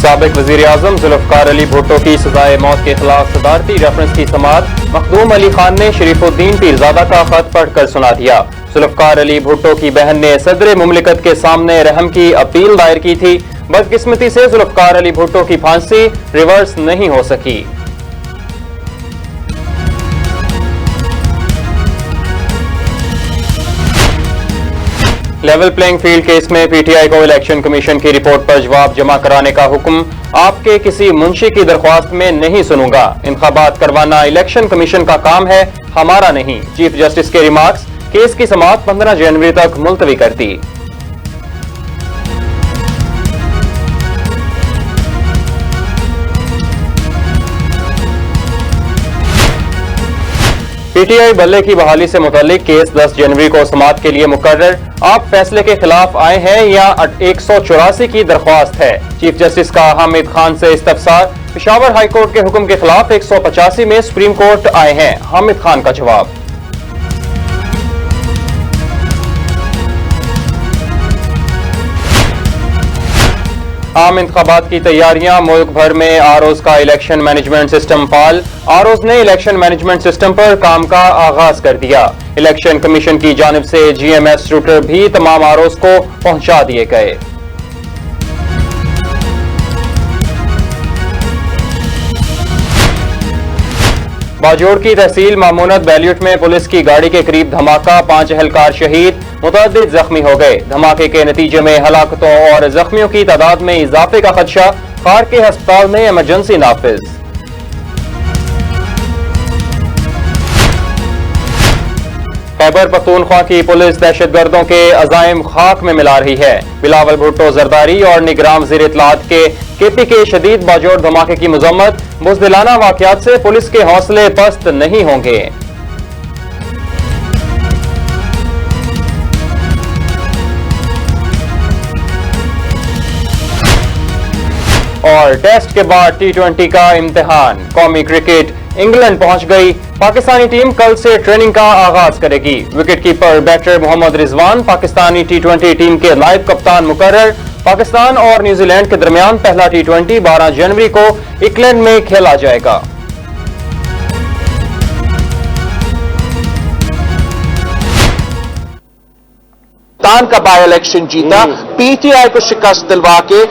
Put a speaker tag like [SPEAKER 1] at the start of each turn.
[SPEAKER 1] साबिक वज़ीर-ए-आज़म जुल्फ़िकार अली भुट्टो की सजाए मौत के खिलाफ सदारती रेफरेंस की समाअत मखदूम अली खान ने शरीफुद्दीन पीरज़ादा का खत पढ़कर सुना दिया। जुल्फ़िकार अली भुट्टो की बहन ने सदर मुमलिकत के सामने रहम की अपील दायर की थी। बदकिस्मती से जुल्फ़िकार अली भुट्टो की फांसी रिवर्स नहीं हो सकी। लेवल प्लेइंग फील्ड केस में पीटीआई को इलेक्शन कमीशन की रिपोर्ट पर जवाब जमा कराने का हुक्म। आपके किसी मुंशी की दरख्वास्त में नहीं सुनूंगा। इंतखाबात करवाना इलेक्शन कमीशन का काम है, हमारा नहीं। चीफ जस्टिस के रिमार्क्स। केस की समाअत 15 जनवरी तक मुलतवी कर दी। पीटीआई बल्ले की बहाली से मुतालिक केस 10 जनवरी को समाअत के लिए मुकर्रर। आप फैसले के खिलाफ आए हैं या 184 की दरख्वास्त है। चीफ जस्टिस का हामिद खान से इस्तफसार। पेशावर हाई कोर्ट के हुक्म के खिलाफ 185 में सुप्रीम कोर्ट आए हैं। हामिद खान का जवाब। आम इंतखाबात की तैयारियां। मुल्क भर में आरओज का इलेक्शन मैनेजमेंट सिस्टम फाल। आरओज ने इलेक्शन मैनेजमेंट सिस्टम पर काम का आगाज कर दिया। इलेक्शन कमीशन की जानिब से जीएमएस रूटर भी तमाम आरओज को पहुंचा दिए गए। बाजोड़ की तहसील मामूनत बैल्यूट में पुलिस की गाड़ी के करीब धमाका। 5 एहलकार शहीद, मुतअद्दिद जख्मी हो गए। धमाके के नतीजे में हलाकतों और जख्मियों की तादाद में इजाफे का खदशा। खार के अस्पताल में इमरजेंसी नाफिज। खैबर पख्तूनख्वा की पुलिस दहशतगर्दों के अजाइम खाक में मिला रही है। बिलावल भुट्टो जरदारी और निगरान वज़ीर इत्तलात के केपी के शदीद बाजोड़ धमाके की मजम्मत। बुज़दिलाना वाक़यात से पुलिस के हौसले पस्त नहीं होंगे। और टेस्ट के बाद T20 का इम्तिहान। कौमी क्रिकेट इंग्लैंड पहुंच गई। पाकिस्तानी टीम कल से ट्रेनिंग का आगाज करेगी। Wicket keeper batter Mohammad Rizwan Pakistani T20 team के नायब कप्तान मुकर्रर। पाकिस्तान और न्यूजीलैंड के दरमियान पहला T20 12 जनवरी को इंग्लैंड में खेला जाएगा।
[SPEAKER 2] पाकिस्तान का बाई इलेक्शन जीता, पीटीआई को शिकस्त दिलवा के